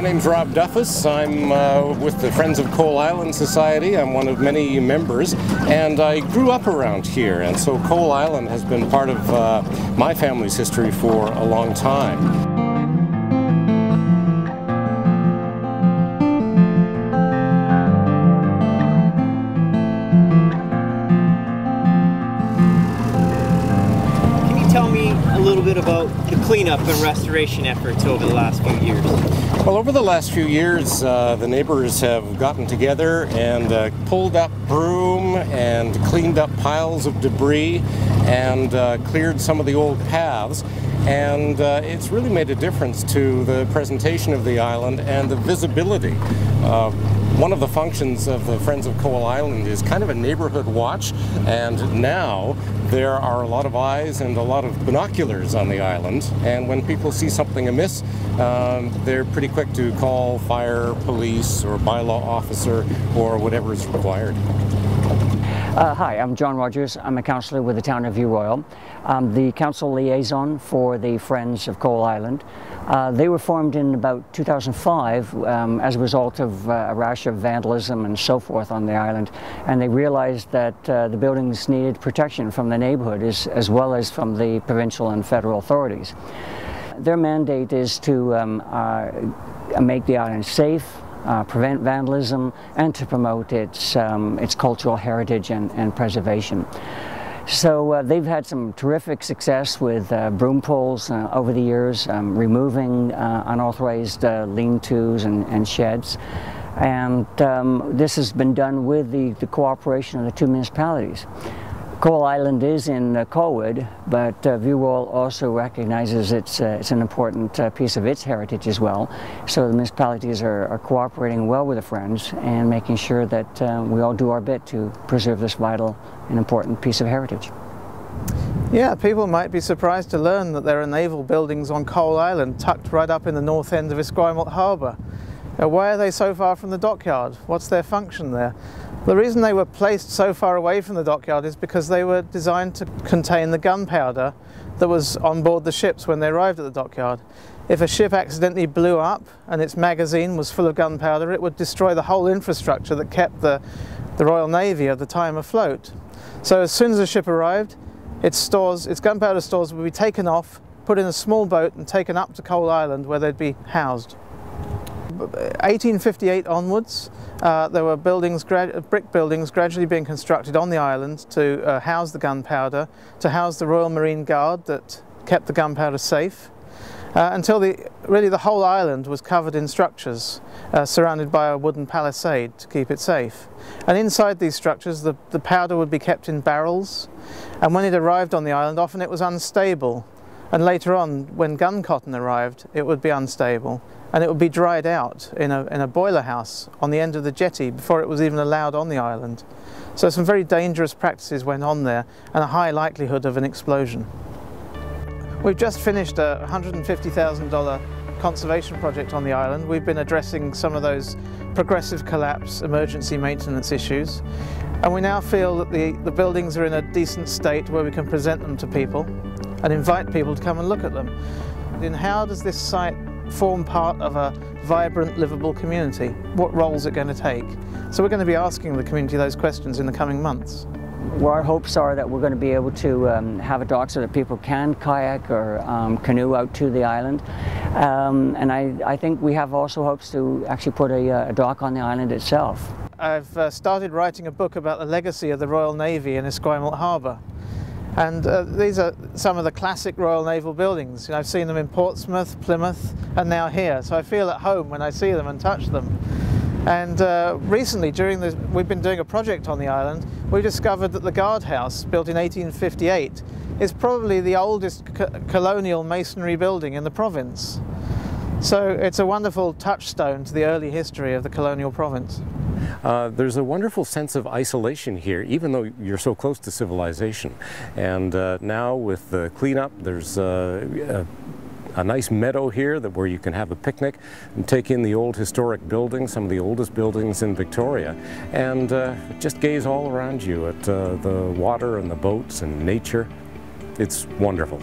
name's Rob Duffus. I'm with the Friends of Coal Island Society. I'm one of many members, and I grew up around here, and so Coal Island has been part of my family's history for a long time. Tell me a little bit about the cleanup and restoration efforts over the last few years. Well, over the last few years, the neighbors have gotten together and pulled up broom and cleaned up piles of debris and cleared some of the old paths. And it's really made a difference to the presentation of the island and the visibility. One of the functions of the Friends of Coal Island is kind of a neighborhood watch, and now there are a lot of eyes and a lot of binoculars on the island, and when people see something amiss, they're pretty quick to call fire, police, or bylaw officer, or whatever is required. Hi, I'm John Rogers. I'm a councillor with the town of View Royal. I'm the council liaison for the Friends of Coal Island. They were formed in about 2005 as a result of a rash of vandalism and so forth on the island, and they realized that the buildings needed protection from the neighborhood as well as from the provincial and federal authorities. Their mandate is to make the island safe, prevent vandalism, and to promote its cultural heritage and preservation. So they've had some terrific success with broom pulls over the years, removing unauthorized lean-tos and sheds. And this has been done with the cooperation of the two municipalities. Coal Island is in Colwood, but View Royal also recognizes it's an important piece of its heritage as well. So the municipalities are cooperating well with the Friends and making sure that we all do our bit to preserve this vital and important piece of heritage. Yeah, people might be surprised to learn that there are naval buildings on Coal Island tucked right up in the north end of Esquimalt Harbour. Why are they so far from the dockyard? What's their function there? The reason they were placed so far away from the dockyard is because they were designed to contain the gunpowder that was on board the ships when they arrived at the dockyard. If a ship accidentally blew up and its magazine was full of gunpowder, it would destroy the whole infrastructure that kept the Royal Navy at the time afloat. So as soon as the ship arrived, its gunpowder stores would be taken off, put in a small boat and taken up to Coal Island where they'd be housed. 1858 onwards, there were brick buildings gradually being constructed on the island to house the gunpowder, to house the Royal Marine Guard that kept the gunpowder safe, until really the whole island was covered in structures surrounded by a wooden palisade to keep it safe. And inside these structures the powder would be kept in barrels, and when it arrived on the island often it was unstable, and later on when gun cotton arrived it would be unstable, and it would be dried out in a boiler house on the end of the jetty before it was even allowed on the island. So some very dangerous practices went on there, and a high likelihood of an explosion. We've just finished a $150,000 conservation project on the island. We've been addressing some of those progressive collapse emergency maintenance issues, and we now feel that the buildings are in a decent state where we can present them to people and invite people to come and look at them. And how does this site form part of a vibrant, livable community? What role is it going to take? So we're going to be asking the community those questions in the coming months. Well, our hopes are that we're going to be able to have a dock so that people can kayak or canoe out to the island. And I think we have also hopes to actually put a dock on the island itself. I've started writing a book about the legacy of the Royal Navy in Esquimalt Harbour. And these are some of the classic Royal Naval buildings. I've seen them in Portsmouth, Plymouth, and now here. So I feel at home when I see them and touch them. And recently, we've been doing a project on the island, we discovered that the guardhouse, built in 1858, is probably the oldest colonial masonry building in the province. So it's a wonderful touchstone to the early history of the colonial province. There's a wonderful sense of isolation here, even though you're so close to civilization. And now with the cleanup, there's a nice meadow here where you can have a picnic and take in the old historic buildings, some of the oldest buildings in Victoria, and just gaze all around you at the water and the boats and nature. It's wonderful.